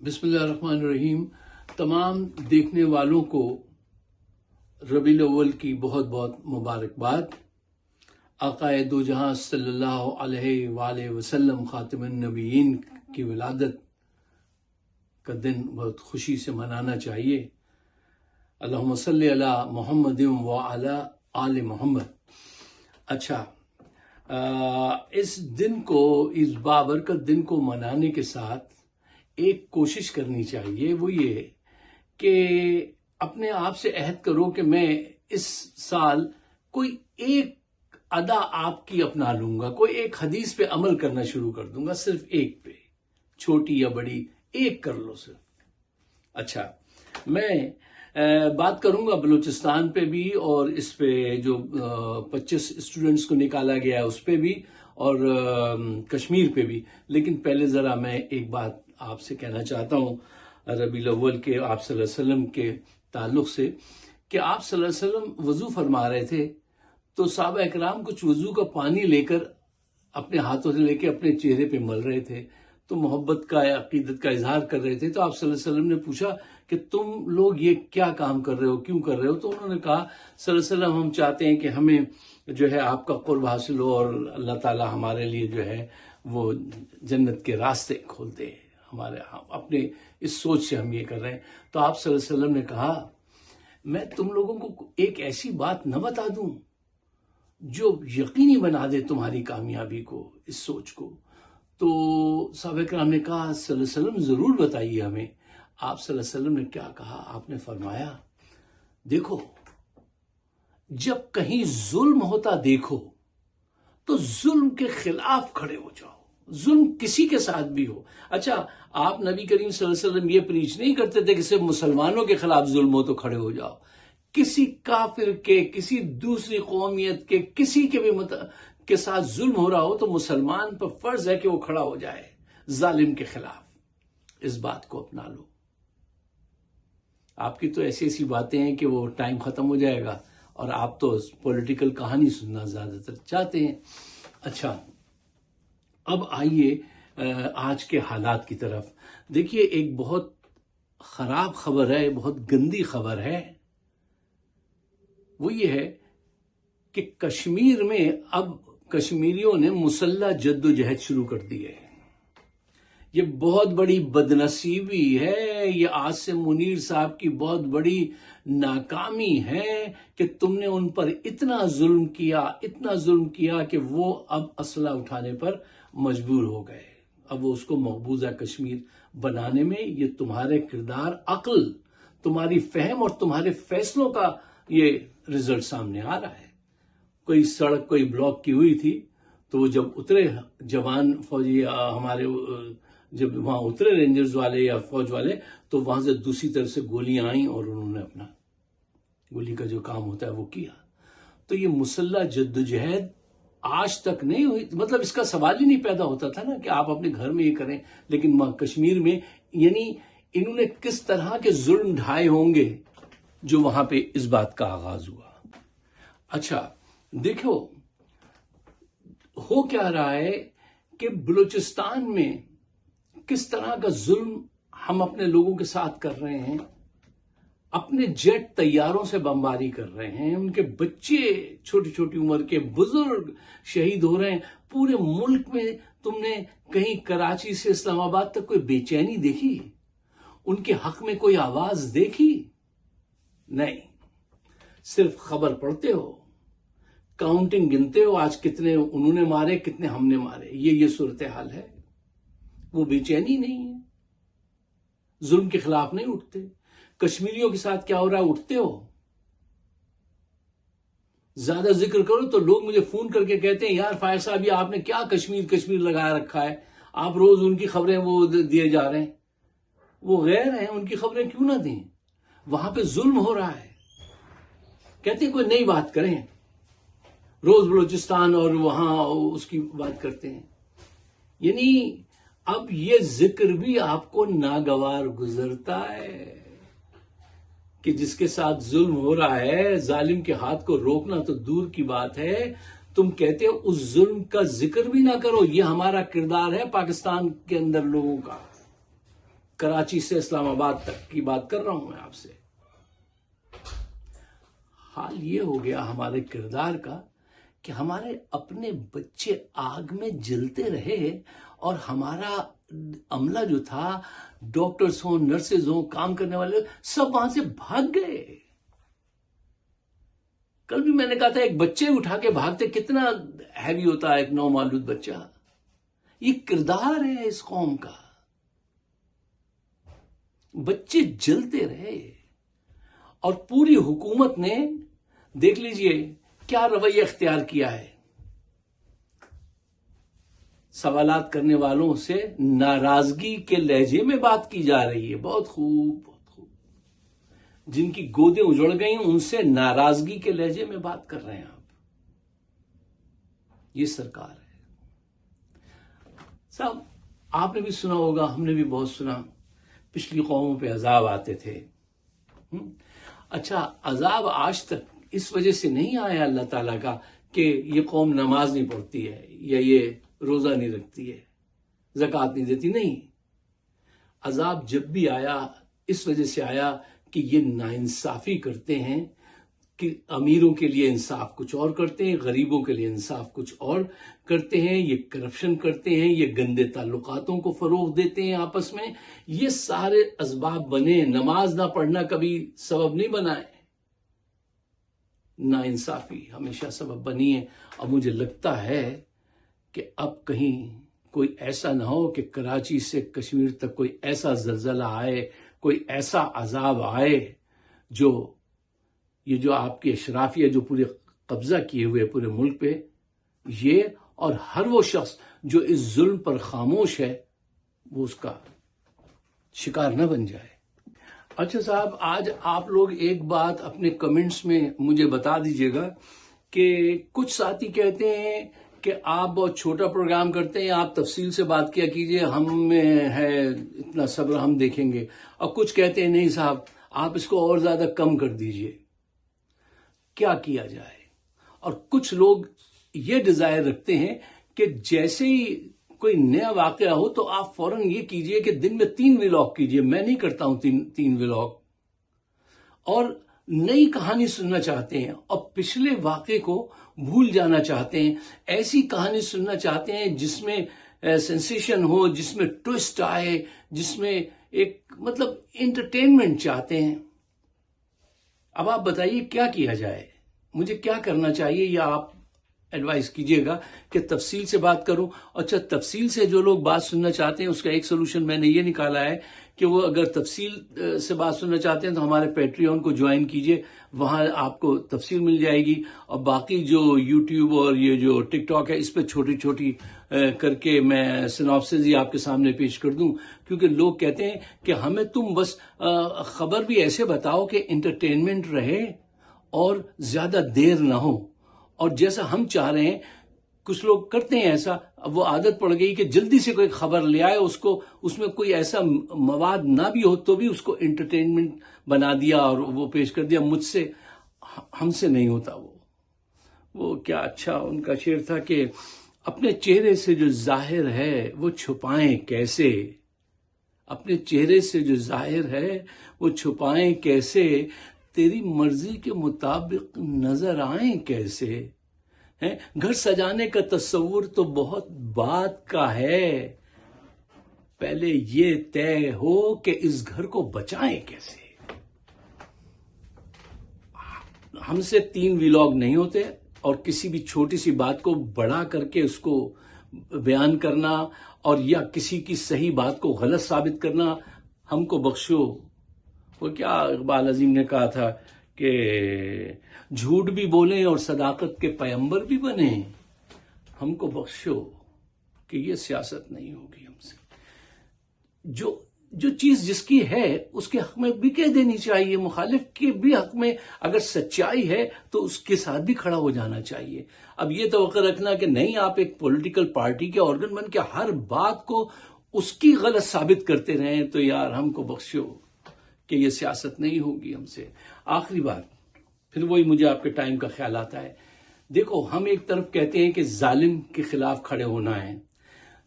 بسم اللہ الرحمن الرحیم۔ تمام دیکھنے والوں کو ربیع الاول کی بہت بہت مبارکباد۔ آقائے دو جہاں صلی اللہ علیہ وآلہ وسلم خاتم النبیین کی ولادت کا دن بہت خوشی سے منانا چاہیے۔ اللہم صلی علی محمد وعلی آل محمد۔ اچھا، اس دن کو، اس بابرکت دن کو منانے کے ساتھ ایک کوشش کرنی چاہیے، وہ یہ کہ اپنے آپ سے عہد کرو کہ میں اس سال کوئی ایک ادا آپ کی اپنا لوں گا، کوئی ایک حدیث پہ عمل کرنا شروع کر دوں گا، صرف ایک پہ، چھوٹی یا بڑی، ایک کر لو صرف۔ اچھا، میں بات کروں گا بلوچستان پہ بھی، اور اس پہ جو 25 اسٹوڈنٹس کو نکالا گیا ہے اس پہ بھی، اور کشمیر پہ بھی۔ لیکن پہلے ذرا میں ایک بات آپ سے کہنا چاہتا ہوں ربیع الاول کے آپ صلی اللہ علیہ وسلم کے تعلق سے، کہ آپ صلی اللہ علیہ وسلم وضو فرما رہے تھے تو صحابہ اکرام کچھ وضو کا پانی لے کر اپنے ہاتھوں سے لے کے اپنے چہرے پہ مل رہے تھے، تو محبت کا، عقیدت کا اظہار کر رہے تھے۔ تو آپ صلی اللہ علیہ وسلم نے پوچھا کہ تم لوگ یہ کیا کام کر رہے ہو، کیوں کر رہے ہو؟ تو انہوں نے کہا صلی اللہ علیہ وسلم ہم چاہتے ہیں کہ ہمیں جو ہے آپ کا قرب حاصل ہو، اور اللہ تعالی ہمارے لیے جو ہے وہ جنت کے راستے کھول دے، ہمارے اپنے اس سوچ سے ہم یہ کر رہے ہیں۔ تو آپ صلی اللہ علیہ وسلم نے کہا میں تم لوگوں کو ایک ایسی بات نہ بتا دوں جو یقینی بنا دے تمہاری کامیابی کو، اس سوچ کو؟ تو صحابہ کرام نے کہا صلی اللہ علیہ وسلم ضرور بتائیے ہمیں۔ آپ صلی اللہ علیہ وسلم نے کیا کہا؟ آپ نے فرمایا دیکھو، جب کہیں ظلم ہوتا دیکھو تو ظلم کے خلاف کھڑے ہو جاؤ، ظلم کسی کے ساتھ بھی ہو۔ اچھا، آپ نبی کریم صلی اللہ علیہ وسلم یہ پریچ نہیں کرتے تھے کہ صرف مسلمانوں کے خلاف ظلم ہو تو کھڑے ہو جاؤ، کسی کافر کے، کسی دوسری قومیت کے، کسی کے بھی کے ساتھ ظلم ہو رہا ہو تو مسلمان پر فرض ہے کہ وہ کھڑا ہو جائے ظالم کے خلاف۔ اس بات کو اپنا لو۔ آپ کی تو ایسی ایسی باتیں ہیں کہ وہ ٹائم ختم ہو جائے گا، اور آپ تو پولیٹیکل کہانی سننا زیادہ تر چاہتے ہیں۔ اچھا، اب آئیے آج کے حالات کی طرف۔ دیکھیے، ایک بہت خراب خبر ہے، بہت گندی خبر ہے، وہ یہ ہے کہ کشمیر میں اب کشمیریوں نے مسلح جد و جہد شروع کر دی ہے۔ یہ بہت بڑی بدنصیبی ہے، یہ عاصم منیر صاحب کی بہت بڑی ناکامی ہے کہ تم نے ان پر اتنا ظلم کیا، اتنا ظلم کیا کہ وہ اب اسلحہ اٹھانے پر مجبور ہو گئے۔ اب وہ اس کو مقبوضہ کشمیر بنانے میں یہ تمہارے کردار، عقل، تمہاری فہم اور تمہارے فیصلوں کا یہ رزلٹ سامنے آ رہا ہے۔ کوئی سڑک کوئی بلاک کی ہوئی تھی، تو وہ جب اترے جوان فوجی ہمارے، جب وہاں اترے رینجرز والے یا فوج والے، تو وہاں سے دوسری طرف سے گولیاں آئیں اور انہوں نے اپنا گولی کا جو کام ہوتا ہے وہ کیا۔ تو یہ مسلح جدوجہد آج تک نہیں ہوئی، مطلب اس کا سوال ہی نہیں پیدا ہوتا تھا نا کہ آپ اپنے گھر میں یہ کریں، لیکن کشمیر میں یعنی انہوں نے کس طرح کے ظلم ڈھائے ہوں گے جو وہاں پہ اس بات کا آغاز ہوا۔ اچھا دیکھو، ہو کیا رہا ہے کہ بلوچستان میں کس طرح کا ظلم ہم اپنے لوگوں کے ساتھ کر رہے ہیں۔ اپنے جیٹ طیاروں سے بمباری کر رہے ہیں، ان کے بچے چھوٹی چھوٹی عمر کے بزرگ شہید ہو رہے ہیں۔ پورے ملک میں تم نے کہیں کراچی سے اسلام آباد تک کوئی بے چینی دیکھی؟ ان کے حق میں کوئی آواز دیکھی؟ نہیں، صرف خبر پڑھتے ہو، کاؤنٹنگ گنتے ہو، آج کتنے انہوں نے مارے، کتنے ہم نے مارے، یہ صورتحال ہے۔ وہ بے چینی نہیں ہے، ظلم کے خلاف نہیں اٹھتے۔ کشمیریوں کے ساتھ کیا ہو رہا ہے، اٹھتے ہو؟ زیادہ ذکر کرو تو لوگ مجھے فون کر کے کہتے ہیں یار فائر صاحب، یہ آپ نے کیا کشمیر لگایا رکھا ہے، آپ روز ان کی خبریں وہ دیے جا رہے ہیں۔ وہ غیر ہیں، ان کی خبریں کیوں نہ دیں؟ وہاں پہ ظلم ہو رہا ہے، کہتے ہیں کوئی نئی بات کریں، روز بلوچستان اور وہاں اس کی بات کرتے ہیں۔ یعنی اب یہ ذکر بھی آپ کو ناگوار گزرتا ہے کہ جس کے ساتھ ظلم ہو رہا ہے، ظالم کے ہاتھ کو روکنا تو دور کی بات ہے، تم کہتے ہو اس ظلم کا ذکر بھی نہ کرو۔ یہ ہمارا کردار ہے پاکستان کے اندر لوگوں کا۔ کراچی سے اسلام آباد تک کی بات کر رہا ہوں میں آپ سے. حال یہ ہو گیا ہمارے کردار کا کہ ہمارے اپنے بچے آگ میں جلتے رہے اور ہمارا عملہ جو تھا، ڈاکٹرز ہوں، نرسز ہوں، کام کرنے والے، سب وہاں سے بھاگ گئے. کل بھی میں نے کہا تھا ایک بچے اٹھا کے بھاگتے کتنا ہیوی ہوتا ہے ایک نومولود بچہ. یہ کردار ہے اس قوم کا. بچے جلتے رہے اور پوری حکومت نے دیکھ لیجئے کیا رویہ اختیار کیا ہے. سوالات کرنے والوں سے ناراضگی کے لہجے میں بات کی جا رہی ہے. بہت خوب، بہت خوب. جن کی گودیں اجڑ گئیں ان سے ناراضگی کے لہجے میں بات کر رہے ہیں آپ. یہ سرکار ہے صاحب. آپ نے بھی سنا ہوگا، ہم نے بھی بہت سنا، پچھلی قوموں پہ عذاب آتے تھے. اچھا، عذاب آج تک اس وجہ سے نہیں آیا اللہ تعالیٰ کا کہ یہ قوم نماز نہیں پڑھتی ہے یا یہ روزہ نہیں رکھتی ہے، زکوٰۃ نہیں دیتی. نہیں، عذاب جب بھی آیا اس وجہ سے آیا کہ یہ ناانصافی کرتے ہیں، کہ امیروں کے لیے انصاف کچھ اور کرتے ہیں، غریبوں کے لیے انصاف کچھ اور کرتے ہیں، یہ کرپشن کرتے ہیں، یہ گندے تعلقاتوں کو فروغ دیتے ہیں آپس میں. یہ سارے اسباب بنے. نماز نہ پڑھنا کبھی سبب نہیں بنا ہے. ناانصافی ہمیشہ سبب بنی ہے. اب مجھے لگتا ہے کہ اب کہیں کوئی ایسا نہ ہو کہ کراچی سے کشمیر تک کوئی ایسا زلزلہ آئے، کوئی ایسا عذاب آئے جو آپ کے اشرافیہ جو پورے قبضہ کیے ہوئے پورے ملک پہ، یہ اور ہر وہ شخص جو اس ظلم پر خاموش ہے وہ اس کا شکار نہ بن جائے. اچھا صاحب، آج آپ لوگ ایک بات اپنے کمنٹس میں مجھے بتا دیجئے گا کہ کچھ ساتھی کہتے ہیں کہ آپ بہت چھوٹا پروگرام کرتے ہیں، آپ تفصیل سے بات کیا کیجئے، ہم میں ہے اتنا صبر، ہم دیکھیں گے. اور کچھ کہتے ہیں نہیں صاحب آپ اس کو اور زیادہ کم کر دیجئے. کیا کیا جائے؟ اور کچھ لوگ یہ ڈیزائر رکھتے ہیں کہ جیسے ہی کوئی نیا واقعہ ہو تو آپ فوراً یہ کیجئے کہ دن میں 3 ولاگ کیجئے. میں نہیں کرتا ہوں 3 ولاگ. اور نئی کہانی سننا چاہتے ہیں اور پچھلے واقعے کو بھول جانا چاہتے ہیں. ایسی کہانی سننا چاہتے ہیں جس میں سینسیشن ہو، جس میں ٹوسٹ آئے، جس میں ایک مطلب انٹرٹینمنٹ چاہتے ہیں. اب آپ بتائیے کیا کیا جائے، مجھے کیا کرنا چاہیے، یا آپ ایڈوائز کیجئے گا کہ تفصیل سے بات کروں. اچھا، تفصیل سے جو لوگ بات سننا چاہتے ہیں اس کا ایک سلوشن میں نے یہ نکالا ہے کہ وہ اگر تفصیل سے بات سننا چاہتے ہیں تو ہمارے پیٹریون کو جوائن کیجئے، وہاں آپ کو تفصیل مل جائے گی. اور باقی جو یوٹیوب اور یہ جو ٹک ٹاک ہے اس پہ چھوٹی چھوٹی کر کے میں سناپسز ہی آپ کے سامنے پیش کر دوں، کیونکہ لوگ کہتے ہیں کہ ہمیں تم بس خبر بھی ایسے بتاؤ کہ انٹرٹینمنٹ رہے اور زیادہ دیر نہ ہو. اور جیسا ہم چاہ رہے ہیں کچھ لوگ کرتے ہیں ایسا، اب وہ عادت پڑ گئی کہ جلدی سے کوئی خبر لے آئے، اس میں کوئی ایسا مواد نہ بھی ہو تو بھی اس کو انٹرٹینمنٹ بنا دیا اور وہ پیش کر دیا. ہم سے نہیں ہوتا. وہ کیا اچھا ان کا شعر تھا کہ اپنے چہرے سے جو ظاہر ہے وہ چھپائیں کیسے، اپنے چہرے سے جو ظاہر ہے وہ چھپائیں کیسے، تیری مرضی کے مطابق نظر آئیں کیسے. گھر سجانے کا تصور تو بہت بات کا ہے، پہلے یہ طے ہو کہ اس گھر کو بچائیں کیسے. ہم سے 3 ولاگ نہیں ہوتے، اور کسی بھی چھوٹی سی بات کو بڑا کر کے اس کو بیان کرنا اور یا کسی کی صحیح بات کو غلط ثابت کرنا ہم کو بخشو. وہ کیا اقبال عظیم نے کہا تھا کہ جھوٹ بھی بولیں اور صداقت کے پیمبر بھی بنیں. ہم کو بخشو کہ یہ سیاست نہیں ہوگی ہم سے. جو چیز جس کی ہے اس کے حق میں بھی کہہ دینی چاہیے، مخالف کے بھی حق میں اگر سچائی ہے تو اس کے ساتھ بھی کھڑا ہو جانا چاہیے. اب یہ توقع رکھنا کہ نہیں آپ ایک پولیٹیکل پارٹی کے آرگن بن کے ہر بات کو اس کی غلط ثابت کرتے رہیں تو یار ہم کو بخشو کہ یہ سیاست نہیں ہوگی ہم سے. آخری بات، پھر وہی مجھے آپ کے ٹائم کا خیال آتا ہے. دیکھو، ہم ایک طرف کہتے ہیں کہ ظالم کے خلاف کھڑے ہونا ہے،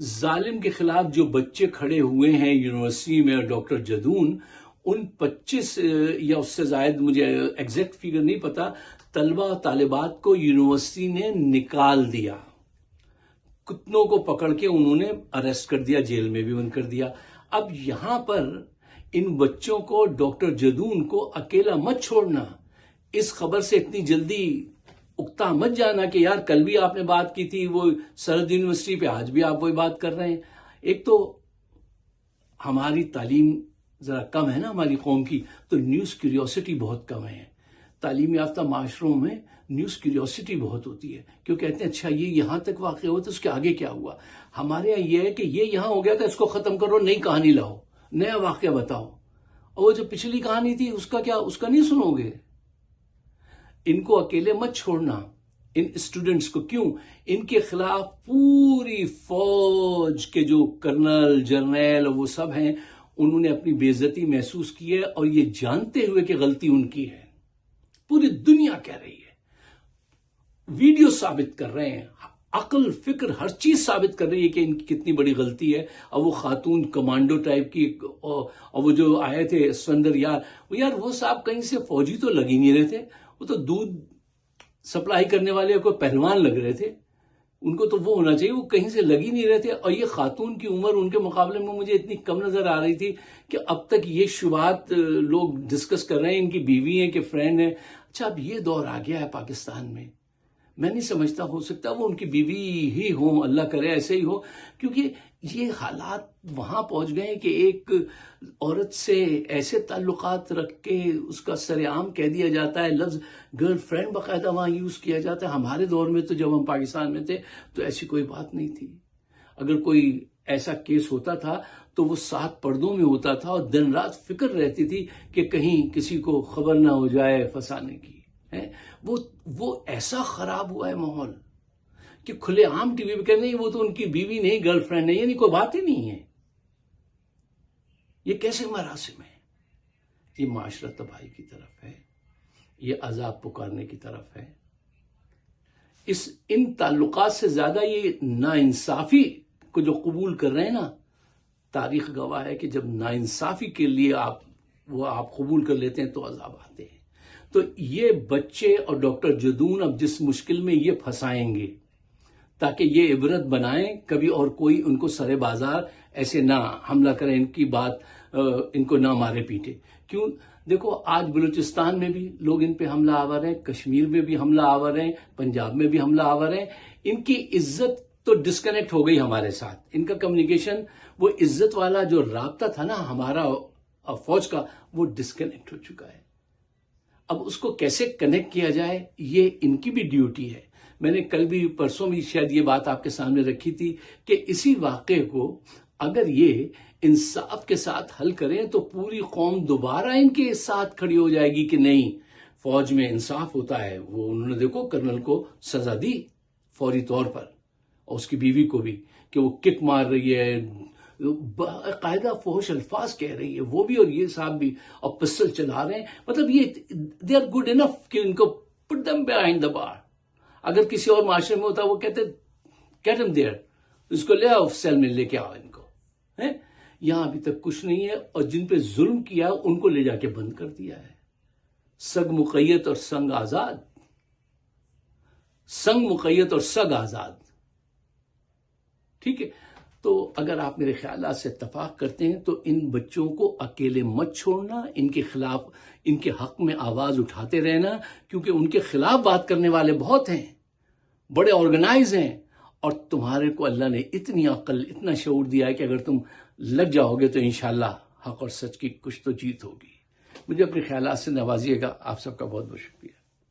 ظالم کے خلاف جو بچے کھڑے ہوئے ہیں یونیورسٹی میں، ڈاکٹر جدون، ان 25 یا اس سے زائد، مجھے ایگزیکٹ فیگر نہیں پتا، طلبہ طالبات کو یونیورسٹی نے نکال دیا، کتنوں کو پکڑ کے انہوں نے اریسٹ کر دیا، جیل میں بھی بند کر دیا۔ اب یہاں پر ان بچوں کو، ڈاکٹر جدون کو اکیلا مت چھوڑنا، اس خبر سے اتنی جلدی اکتا مت جانا کہ یار کل بھی آپ نے بات کی تھی وہ سرحد یونیورسٹی پہ، آج بھی آپ وہی بات کر رہے ہیں۔ ایک تو ہماری تعلیم ذرا کم ہے نا ہماری قوم کی، تو نیوز کیوریوسٹی بہت کم ہے۔ تعلیم یافتہ معاشروں میں نیوز کیوریوسٹی بہت ہوتی ہے، کیوں کہتے ہیں اچھا یہ یہاں تک واقع ہوا تو اس کے آگے کیا ہوا۔ ہمارے یہاں یہ ہے کہ یہ یہاں ہو گیا تھا، اس کو ختم کرو، نئی کہانی لاؤ، نیا واقعہ بتاؤ، اور وہ جو پچھلی کہانی تھی اس کا کیا، اس کا نہیں سنو گے۔ ان کو اکیلے مت چھوڑنا، ان اسٹوڈنٹس کو۔ کیوں؟ ان کے خلاف پوری فوج کے جو کرنل، جرنیل اور وہ سب ہیں، انہوں نے اپنی بے عزتی محسوس کی ہے، اور یہ جانتے ہوئے کہ غلطی ان کی ہے، پوری دنیا کہہ رہی ہے، ویڈیو ثابت کر رہے ہیں، عقل فکر ہر چیز ثابت کر رہی ہے کہ ان کی کتنی بڑی غلطی ہے۔ اور وہ خاتون کمانڈو ٹائپ کی، اور وہ جو آئے تھے سوندر یار وہ صاحب کہیں سے فوجی تو لگ ہی نہیں رہے تھے، وہ تو دودھ سپلائی کرنے والے کوئی پہلوان لگ رہے تھے، ان کو تو وہ ہونا چاہیے، وہ کہیں سے لگ ہی نہیں رہے تھے۔ اور یہ خاتون کی عمر ان کے مقابلے میں مجھے اتنی کم نظر آ رہی تھی کہ اب تک یہ شبہات لوگ ڈسکس کر رہے ہیں، ان کی بیوی ہیں کہ فرینڈ ہیں۔ اچھا اب یہ دور آ گیا ہے پاکستان میں، میں نہیں سمجھتا، ہو سکتا وہ ان کی بیوی ہی ہوں، اللہ کرے ایسے ہی ہو، کیونکہ یہ حالات وہاں پہنچ گئے کہ ایک عورت سے ایسے تعلقات رکھ کے اس کا سر عام کہہ دیا جاتا ہے، لفظ گرل فرینڈ باقاعدہ وہاں یوز کیا جاتا ہے۔ ہمارے دور میں تو جب ہم پاکستان میں تھے تو ایسی کوئی بات نہیں تھی، اگر کوئی ایسا کیس ہوتا تھا تو وہ 7 پردوں میں ہوتا تھا، اور دن رات فکر رہتی تھی کہ کہیں کسی کو خبر نہ ہو جائے پھنسانے کی۔ وہ ایسا خراب ہوا ہے ماحول کہ کھلے عام ٹی وی پہ کہتے ہیں وہ تو ان کی بیوی نہیں، گرل فرینڈ نہیں، یعنی کوئی بات ہی نہیں ہے۔ یہ کیسے مراسم ہے؟ یہ معاشرت تباہی کی طرف ہے، یہ عذاب پکارنے کی طرف ہے۔ ان تعلقات سے زیادہ یہ ناانصافی کو جو قبول کر رہے ہیں نا، تاریخ گواہ ہے کہ جب ناانصافی کے لیے آپ قبول کر لیتے ہیں تو عذاب آتے ہیں۔ تو یہ بچے اور ڈاکٹر جدون اب جس مشکل میں یہ پھنسائیں گے تاکہ یہ عبرت بنائیں، کبھی اور کوئی ان کو سرے بازار ایسے نہ حملہ کریں، ان کی بات ان کو نہ مارے پیٹے۔ کیوں؟ دیکھو آج بلوچستان میں بھی لوگ ان پہ حملہ آور ہیں، کشمیر میں بھی حملہ آور ہیں، پنجاب میں بھی حملہ آور ہیں۔ ان کی عزت تو ڈسکنیکٹ ہو گئی ہمارے ساتھ، ان کا کمیونیکیشن، وہ عزت والا جو رابطہ تھا نا ہمارا فوج کا، وہ ڈسکنیکٹ ہو چکا ہے۔ اب اس کو کیسے کنیکٹ کیا جائے، یہ ان کی بھی ڈیوٹی ہے۔ میں نے کل بھی پرسوں بھی شاید یہ بات آپ کے سامنے رکھی تھی کہ اسی واقعے کو اگر یہ انصاف کے ساتھ حل کریں تو پوری قوم دوبارہ ان کے ساتھ کھڑی ہو جائے گی کہ نہیں، فوج میں انصاف ہوتا ہے۔ وہ انہوں نے دیکھو کرنل کو سزا دی فوری طور پر، اور اس کی بیوی کو بھی، کہ وہ کک مار رہی ہے، باقاعدہ فحش الفاظ کہہ رہی ہے وہ بھی اور یہ صاحب بھی، اور پسٹل چلا رہے ہیں۔ مطلب یہ دے آر گڈ انف کہ ان کو پٹ دم بیہائنڈ دا بار۔ اگر کسی اور معاشرے میں ہوتا وہ کہتے گیٹ ہم دیئر، اس کو لے آؤ سیل میں، لے کے آؤ ان کو۔ یہاں ابھی تک کچھ نہیں ہے، اور جن پہ ظلم کیا ان کو لے جا کے بند کر دیا ہے۔ سگ مقید اور سنگ آزاد، سنگ مقید اور سگ آزاد، ٹھیک ہے۔ تو اگر آپ میرے خیالات سے اتفاق کرتے ہیں تو ان بچوں کو اکیلے مت چھوڑنا، ان کے خلاف، ان کے حق میں آواز اٹھاتے رہنا، کیونکہ ان کے خلاف بات کرنے والے بہت ہیں، بڑے آرگنائز ہیں، اور تمہارے کو اللہ نے اتنی عقل، اتنا شعور دیا ہے کہ اگر تم لگ جاؤ گے تو انشاءاللہ حق اور سچ کی کچھ تو جیت ہوگی۔ مجھے اپنے خیالات سے نوازیے گا۔ آپ سب کا بہت بہت شکریہ۔